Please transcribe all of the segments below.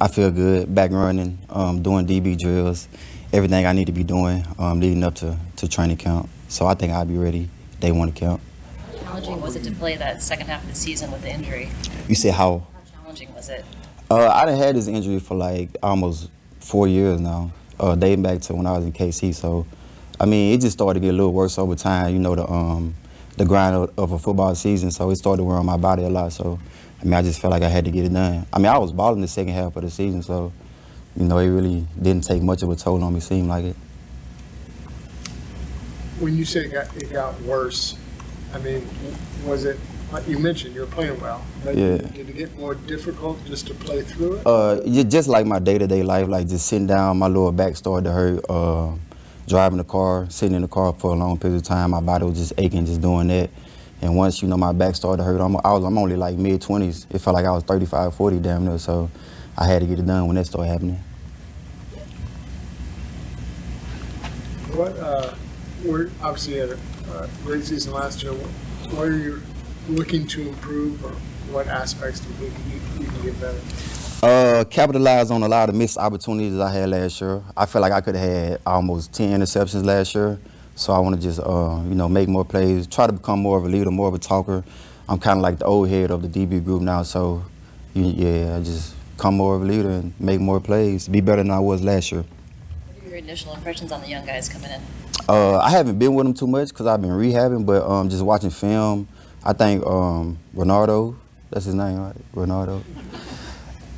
I feel good, back running, doing DB drills, everything I need to be doing leading up to training camp. So I think I'll be ready day one of camp. How challenging was it to play that second half of the season with the injury? You said how? How challenging was it? I done had this injury for like almost 4 years now, dating back to when I was in KC. So, I mean, it just started to get a little worse over time, you know, the grind of a football season. So it started to wear on my body a lot. So, I mean, I just felt like I had to get it done. I mean, I was balling the second half of the season. So, you know, it really didn't take much of a toll on me, seemed like it. When you say it got worse, I mean, was it, like you mentioned, you were playing well, but Yeah. did it get more difficult just to play through it? Just like my day-to-day life, like just sitting down, my lower back started to hurt. Driving the car, sitting in the car for a long period of time, my body was just aching just doing that. And once, you know, my back started to hurt, I'm only like mid-20s. It felt like I was 35, 40 damn near, so I had to get it done when that started happening. We're obviously had a great season last year. What are you looking to improve, or what aspects do you think you can get better? Capitalize on a lot of missed opportunities I had last year. I feel like I could have had almost 10 interceptions last year. So I want to just, you know, make more plays, try to become more of a leader, more of a talker. I'm kind of like the old head of the DB group now. So, yeah, I just become more of a leader and make more plays, be better than I was last year. What are your initial impressions on the young guys coming in? I haven't been with them too much because I've been rehabbing, but just watching film, I think Renardo, that's his name, right? Renardo.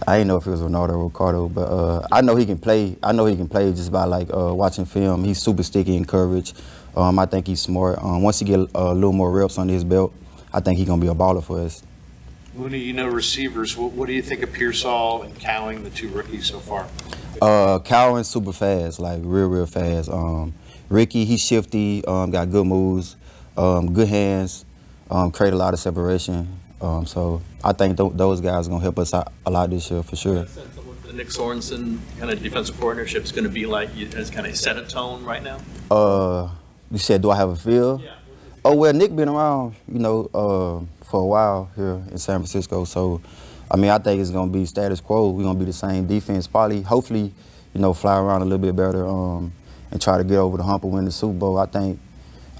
I didn't know if it was Ronaldo or Ricardo, but I know he can play. I know he can play just by like watching film. He's super sticky in coverage. I think he's smart. Once he get a little more reps under his belt, I think he's gonna be a baller for us. Mooney, you know receivers. What do you think of Pearsall and Cowing, the two rookies so far? Cowan's super fast, like real fast. Ricky, he's shifty, got good moves, good hands, create a lot of separation. So I think those guys are going to help us out a lot this year for sure. What the Nick Sorensen kind of defensive coordinatorship is going to be like? It's kind of set a tone right now? You said, do I have a feel? Yeah. Oh, well, Nick been around, you know, for a while here in San Francisco. So, I mean, I think it's going to be status quo. We're going to be the same defense, probably, hopefully, you know, fly around a little bit better and try to get over the hump and win the Super Bowl. I think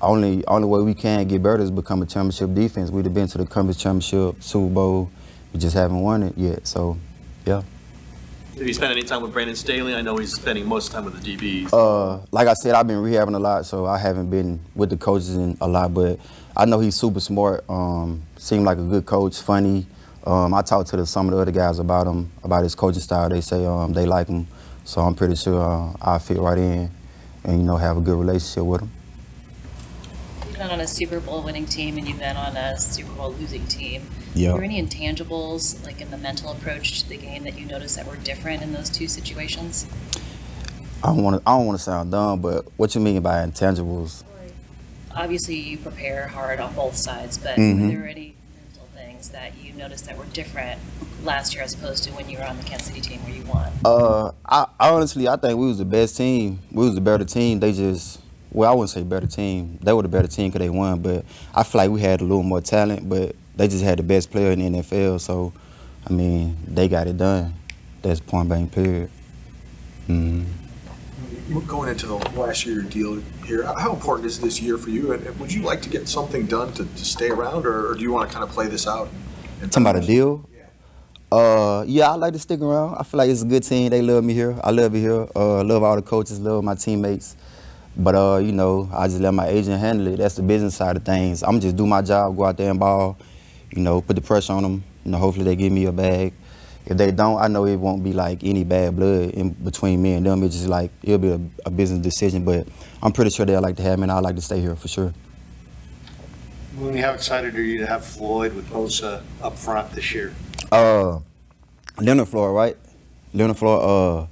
only way we can get better is become a championship defense. We'd have been to the conference championship, Super Bowl. We just haven't won it yet. So, yeah. Did you spend any time with Brandon Staley? I know he's spending most of the time with the DBs. Like I said, I've been rehabbing a lot, so I haven't been with the coaches in a lot. But I know he's super smart. Seemed like a good coach, funny. I talked to some of the other guys about him, about his coaching style. They say they like him. So I'm pretty sure I'll fit right in and, you know, have a good relationship with him. You've been on a Super Bowl winning team and you've been on a Super Bowl losing team. Yeah. Were there any intangibles, like in the mental approach to the game, that you noticed that were different in those two situations? I don't want to sound dumb, but what you mean by intangibles? Obviously, you prepare hard on both sides, but Mm-hmm. were there any mental things that you noticed that were different last year as opposed to when you were on the Kansas City team where you won? I honestly, I think we was the best team. We was the better team. They just, well, I wouldn't say better team. They were the better team because they won, but I feel like we had a little more talent, but they just had the best player in the NFL, so, I mean, they got it done. That's point blank, period. Mm-hmm. Going into the last year deal here, how important is this year for you? And would you like to get something done to stay around, or do you want to kind of play this out? Talking about a deal? Yeah, I like to stick around. I feel like it's a good team. They love me here. I love it here. Love all the coaches, love my teammates. But, you know, I just let my agent handle it. That's the business side of things. I'm just do my job, go out there and ball, you know, put the pressure on them. You know, hopefully they give me a bag. If they don't, I know it won't be like any bad blood in between me and them. It's just like, it'll be a business decision. But I'm pretty sure they'll like to have me, and I'd like to stay here for sure. Mooney, how excited are you to have Floyd with Bosa up front this year? Leonard Floyd, right? Leonard Floyd,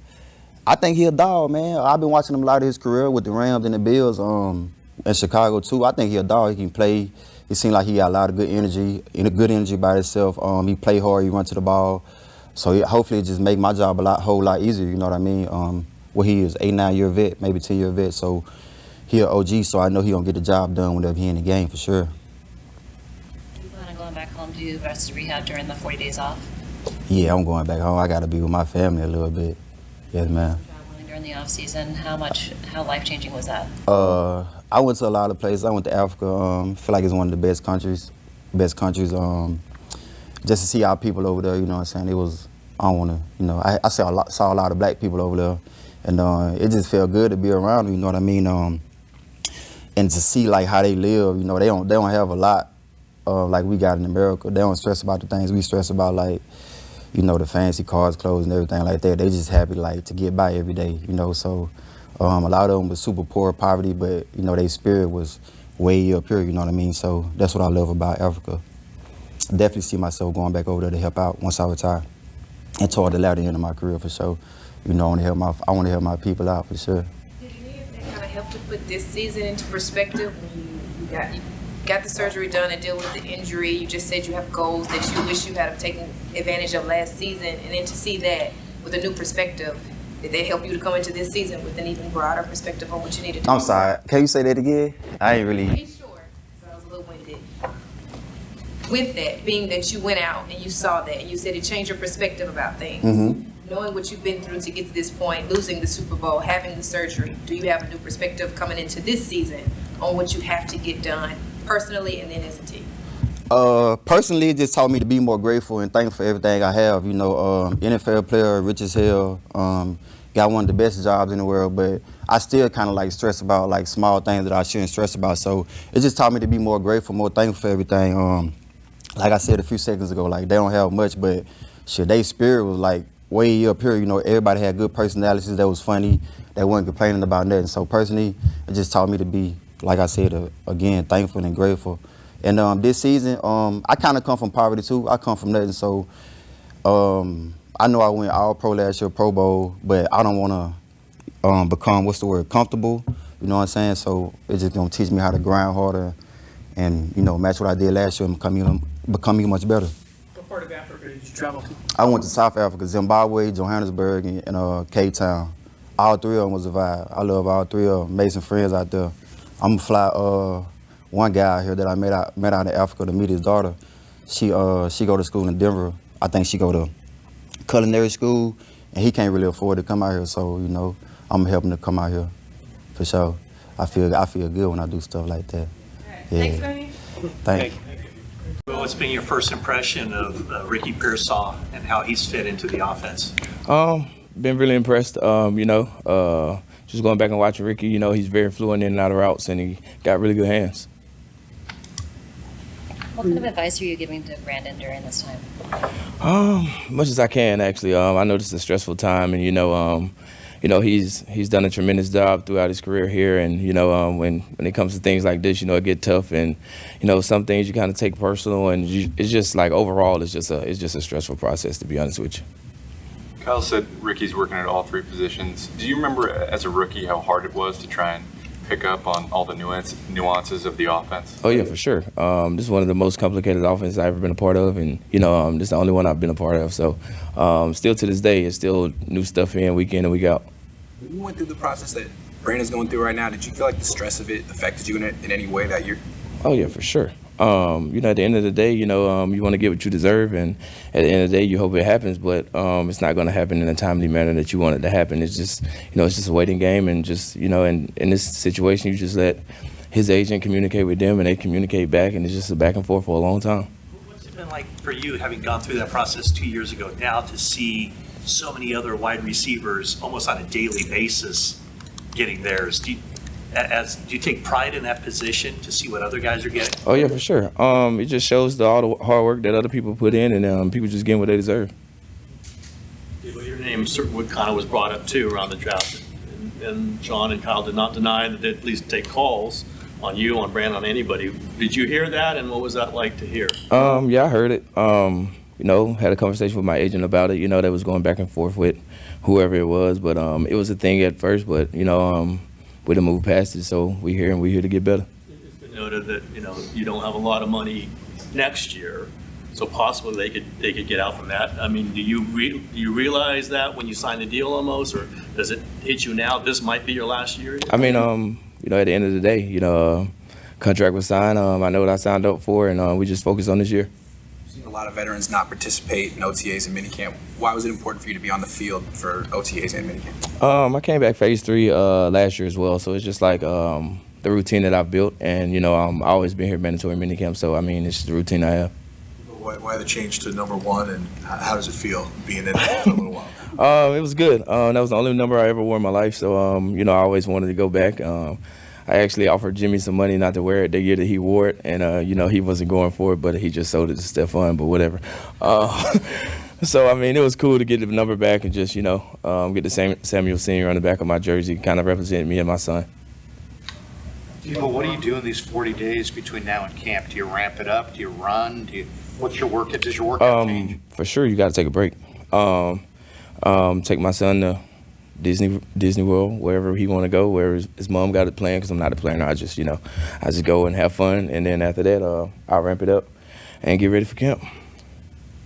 I think he a dog, man. I've been watching him a lot of his career with the Rams and the Bills in Chicago, too. I think he a dog. He can play. It seems like he got a lot of good energy by himself. He play hard. He run to the ball. So hopefully it just make my job whole lot easier, you know what I mean? Well, he is 8-9-year vet, maybe 10-year vet. So he an OG, so I know he going to get the job done whenever he in the game for sure. Do you plan on going back home to do the rest of rehab during the 40 days off? Yeah, I'm going back home. I got to be with my family a little bit. Yes, ma'am. Traveling during the off season, how life changing was that? I went to a lot of places. I went to Africa. Feel like it's one of the best countries. Just to see our people over there, you know what I'm saying? It was, I don't want to, you know, I saw a lot of black people over there, and it just felt good to be around them, you know what I mean? And to see like how they live, you know, they don't have a lot like we got in America. They don't stress about the things we stress about, like, you know, the fancy cars, clothes, and everything like that. They just happy like to get by every day, you know. So a lot of them was super poor, poverty, but you know, their spirit was way up here, you know what I mean? So that's what I love about Africa. Definitely see myself going back over there to help out once I retire, and toward the latter end of my career for sure. You know, I want to help my people out for sure. Did any of that kind of help to put this season into perspective when you got the surgery done and deal with the injury? You just said you have goals that you wish you had taken advantage of last season, and then to see that with a new perspective, did they help you to come into this season with an even broader perspective on what you needed to do? I'm sorry. Can you say that again? I ain't really. Hey, sure. So I was a little winded. With that, being that you went out and you saw that and you said it changed your perspective about things, knowing what you've been through to get to this point, losing the Super Bowl, having the surgery, do you have a new perspective coming into this season on what you have to get done personally and then as a team? Personally, it just taught me to be more grateful and thankful for everything I have. You know, NFL player, rich as hell, got one of the best jobs in the world, but I still kind of like stress about like small things that I shouldn't stress about. So it just taught me to be more grateful, more thankful for everything. Like I said a few seconds ago, like they don't have much, but shit, their spirit was like way up here. You know, everybody had good personalities that was funny, that wasn't complaining about nothing. So personally, it just taught me to be, like I said, again, thankful and grateful. And this season, I kind of come from poverty too. I come from nothing, so I know I went all pro last year, Pro Bowl, but I don't want to become, comfortable. You know what I'm saying? So it's just gonna teach me how to grind harder and, you know, match what I did last year and become even much better. What part of Africa did you travel to? I went to South Africa, Zimbabwe, Johannesburg, and Cape Town. All three of them was a vibe. I love all three of them. Made some friends out there. I'm gonna fly one guy out here that I met out in Africa to meet his daughter. She go to school in Denver. I think she go to culinary school, and he can't really afford to come out here. So, you know, I'm helping to come out here for sure. I feel good when I do stuff like that. Yeah. Thanks, Bernie. Thank you. Well, what's been your first impression of Ricky Pearsall and how he's fit into the offense? Been really impressed. Just going back and watching Ricky, you know, he's very fluent in and out of routes, and he got really good hands. What kind of advice are you giving to Brandon during this time? Much as I can, actually. I know this is a stressful time, and he's done a tremendous job throughout his career here. And when it comes to things like this, it get tough, and some things you kind of take personal, and it's just like overall, it's just a stressful process, to be honest with you. Kyle said Ricky's working at all three positions. Do you remember as a rookie how hard it was to try and pick up on all the nuances of the offense? Oh yeah, for sure. This is one of the most complicated offenses I've ever been a part of, and this is the only one I've been a part of. So still to this day, it's still new stuff week in and week out. When you went through the process that Brandon's going through right now, did you feel like the stress of it affected you in any way that year? Oh yeah, for sure. At the end of the day, you want to get what you deserve, and at the end of the day, you hope it happens, but it's not going to happen in a timely manner that you want it to happen. It's just, it's just a waiting game, and just, in this situation, you just let his agent communicate with them, and they communicate back, and it's just a back and forth for a long time. What's it been like for you, having gone through that process 2 years ago, now to see so many other wide receivers almost on a daily basis getting theirs? Do you take pride in that position to see what other guys are getting? Oh yeah, for sure. It just shows all the hard work that other people put in, and people just getting what they deserve. Well, your name certainly kind of was brought up too around the draft, and John and Kyle did not deny that they'd at least take calls on you, on Brandon, on anybody. Did you hear that, and what was that like to hear? Yeah, I heard it. Had a conversation with my agent about it. That was going back and forth with whoever it was, but it was a thing at first, but we done moved past it, so we're here to get better. It's been noted that you don't have a lot of money next year, so possibly they could get out from that. I mean, do you realize that when you sign the deal almost, or does it hit you now? This might be your last year. I mean, at the end of the day, contract was signed. I know what I signed up for, and we just focus on this year. Seen a lot of veterans not participate in OTAs and minicamp. Why was it important for you to be on the field for OTAs and minicamp? I came back phase 3 last year as well, so it's just like the routine that I've built, and I've always been here mandatory minicamp, so I mean it's just the routine I have. Why the change to number 1, and how does it feel being in it for a little while? It was good. That was the only number I ever wore in my life, so I always wanted to go back. I actually offered Jimmy some money not to wear it the year that he wore it, and he wasn't going for it, but he just sold it to Stephon, but whatever. So I mean, it was cool to get the number back and just get the Samuel Senior on the back of my jersey, kind of represent me and my son. Well, what do you do in these 40 days between now and camp? Do you ramp it up? Do you run? What's your workout? Does your workout change? For sure, you got to take a break. Take my son to Disney World, wherever he want to go, where his mom got it planned, because I'm not a planner. I just go and have fun, and then after that, I'll ramp it up and get ready for camp.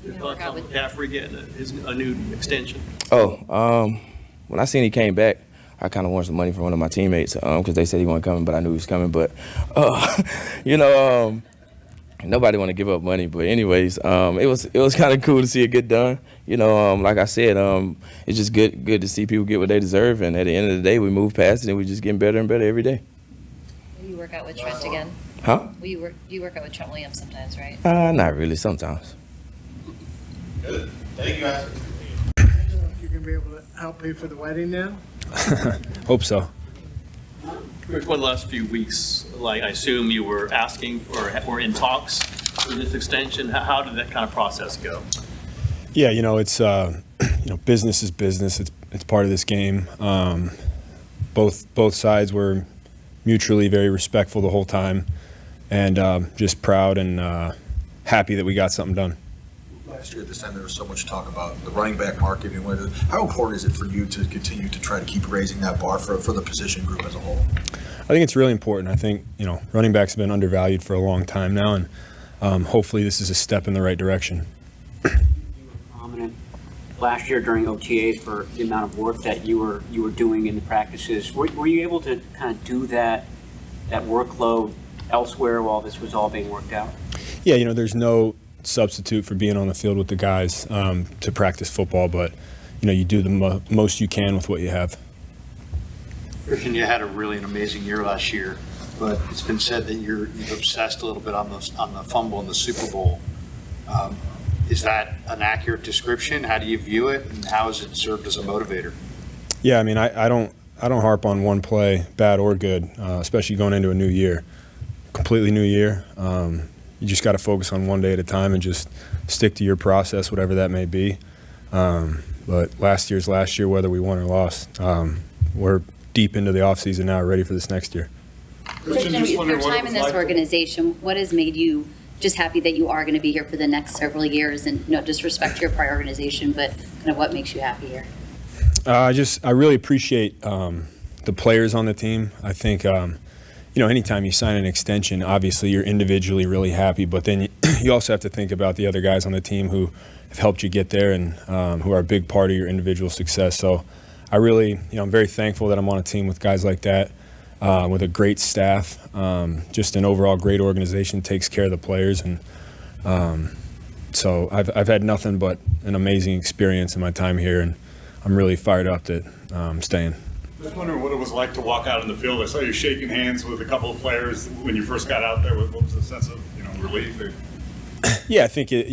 Your thoughts on McCaffrey getting a new extension? When I seen he came back, I kind of wanted some money from one of my teammates because they said he wasn't coming, but I knew he was coming. But, nobody want to give up money. But anyways, it was kind of cool to see it get done. Like I said, it's just good to see people get what they deserve. And at the end of the day, we move past it and we just getting better and better every day. Will you work out with Trent again? Huh? You work out with Trent Williams sometimes, right? Not really, sometimes. Good. Thank you, guys. You're gonna be able to help pay for the wedding now? Hope so. Rich, for the last few weeks, I assume you were asking or in talks for this extension. How did that kind of process go? Yeah, it's business is business. It's part of this game. Both sides were mutually very respectful the whole time, and just proud and happy that we got something done. Last year at this time, there was so much talk about the running back market and whether. How important is it for you to continue to try to keep raising that bar for the position group as a whole? I think it's really important. I think running backs have been undervalued for a long time now, and hopefully this is a step in the right direction. You were prominent last year during OTAs for the amount of work that you were doing in the practices. Were you able to kind of do that workload elsewhere while this was all being worked out? Yeah, there's no substitute for being on the field with the guys to practice football, but you do the most you can with what you have. Christian, you had an amazing year last year, but it's been said that you've obsessed a little bit on the fumble in the Super Bowl. Is that an accurate description? How do you view it, and how has it served as a motivator? Yeah, I mean, I don't harp on one play, bad or good, especially going into a new year, completely new year. You just got to focus on one day at a time and just stick to your process, whatever that may be. But last year's last year, whether we won or lost. We're deep into the offseason now, ready for this next year. Christian, your time in this organization, what has made you just happy that you are going to be here for the next several years, and not just respect your prior organization, but kind of what makes you happy here? I really appreciate the players on the team. I think anytime you sign an extension, obviously you're individually really happy, but then you also have to think about the other guys on the team who have helped you get there and who are a big part of your individual success. So I really, I'm very thankful that I'm on a team with guys like that, with a great staff, just an overall great organization, takes care of the players. And so I've had nothing but an amazing experience in my time here, and I'm really fired up that I'm staying. Just wondering what it was like to walk out in the field. I saw you shaking hands with a couple of players when you first got out there. What was the sense of relief? Yeah, I think it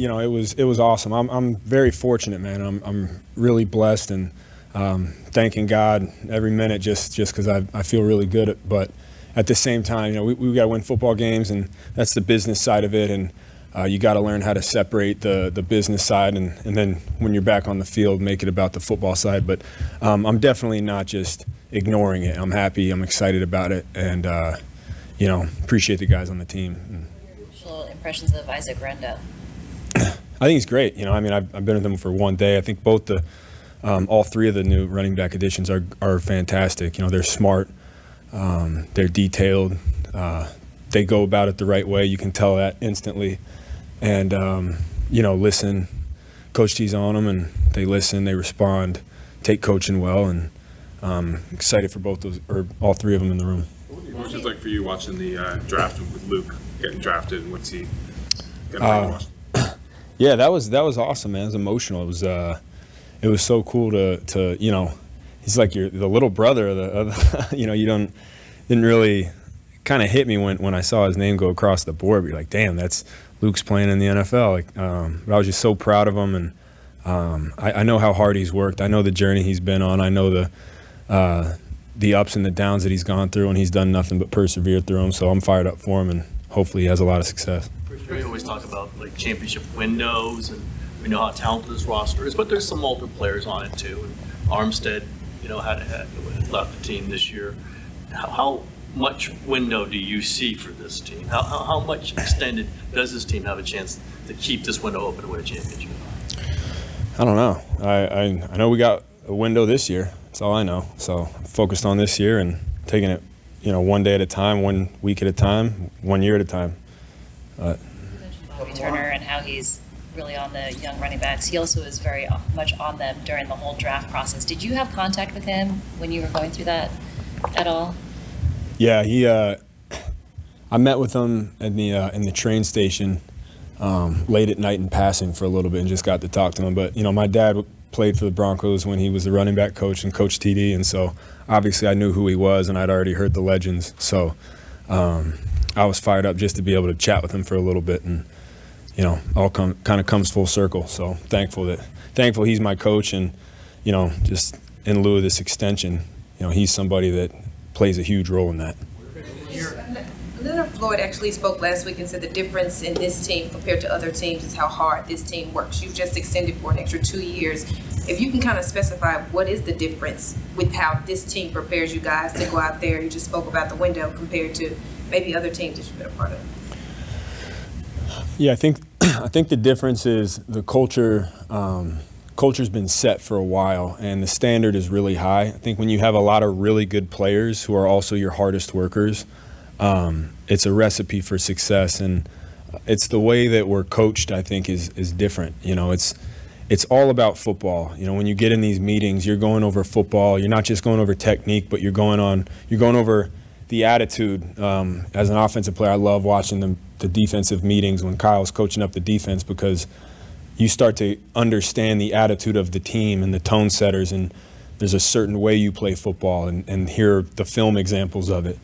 was awesome. I'm very fortunate, man. I'm really blessed and thanking God every minute just because I feel really good. But at the same time, we got to win football games, and that's the business side of it. And you got to learn how to separate the business side, and then when you're back on the field, make it about the football side. But I'm definitely not just ignoring it. I'm happy. I'm excited about it, and appreciate the guys on the team. Initial impressions of Isaac Renda? I think he's great. I've been with him for one day. I think both all three of the new running back additions are fantastic. They're smart. They're detailed. They go about it the right way. You can tell that instantly. And, listen. Coach T's on them, and they listen, they respond, take coaching well, and excited for all three of them in the room. What was it like for you watching the draft with Luke getting drafted, and what's he going to watch? Yeah, that was awesome, man. It was emotional. It was so cool to you know, he's like the little brother of the you know, didn't really kind of hit me when I saw his name go across the board. You're like, damn, that's Luke's playing in the NFL. Like, but I was just so proud of him, and I know how hard he's worked. I know the journey he's been on. I know the ups and the downs that he's gone through, and he's done nothing but persevere through them. So I'm fired up for him, and hopefully he has a lot of success. We always talk about like championship windows, and we know how talented this roster is, but there's some older players on it too. And Armstead, you know, had left the team this year. How much window do you see for this team? How much extended does this team have a chance to keep this window open to win a championship? I don't know. I know we got a window this year. That's all I know. So I'm focused on this year and taking it, you know, one day at a time, 1 week at a time, 1 year at a time. Bobby Turner and how he's really on the young running backs. He also is very much on them during the whole draft process. Did you have contact with him when you were going through that at all? Yeah, I met with him in the train station late at night in passing for a little bit and just got to talk to him. But, you know, my dad played for the Broncos when he was the running back coach and Coach TD, and so obviously I knew who he was and I'd already heard the legends. So I was fired up just to be able to chat with him for a little bit, and, you know, all kind of comes full circle. So thankful he's my coach, and, you know, just in lieu of this extension, you know, he's somebody that plays a huge role in that. Leonard Floyd actually spoke last week and said the difference in this team compared to other teams is how hard this team works. You've just extended for an extra 2 years. If you can kind of specify what is the difference with how this team prepares you guys to go out there. You just spoke about the window compared to maybe other teams that you've been a part of. Yeah, I think the difference is the culture. Culture's been set for a while, and the standard is really high. I think when you have a lot of really good players who are also your hardest workers, it's a recipe for success, and it's the way that we're coached, I think, is different. You know, it's all about football. You know, when you get in these meetings, you're going over football. You're not just going over technique, but you're going over the attitude. As an offensive player, I love watching the defensive meetings when Kyle's coaching up the defense, because you start to understand the attitude of the team and the tone setters, and there's a certain way you play football, and hear the film examples of it.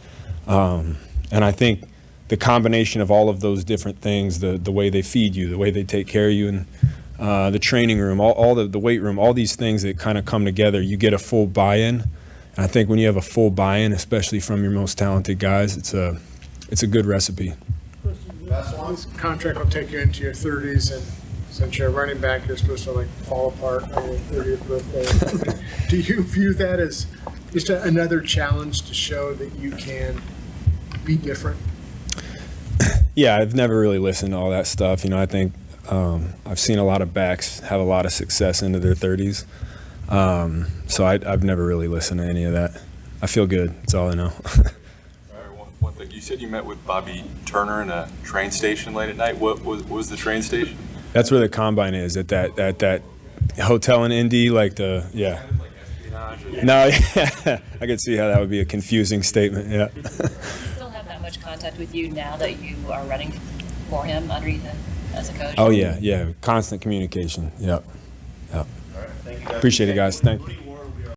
And I think the combination of all of those different things, the way they feed you, the way they take care of you, and the training room, all the weight room, all these things that kind of come together, you get a full buy-in. And I think when you have a full buy-in, especially from your most talented guys, it's a good recipe. This contract will take you into your 30s, and since you're a running back, you're supposed to like fall apart on your 30th birthday. Do you view that as just another challenge to show that you can be different? Yeah, I've never really listened to all that stuff. You know, I think I've seen a lot of backs have a lot of success into their 30s. So I've never really listened to any of that. I feel good. That's all I know. All right, one thing. You said you met with Bobby Turner in a train station late at night. What was the train station? That's where the combine is, at that hotel in Indy, like yeah. No, yeah. I could see how that would be a confusing statement, yeah. Does he still have that much contact with you now that you are running for him underneath him as a coach? Oh, yeah, constant communication, yep. All right, thank you guys. Appreciate it, guys. Thank you.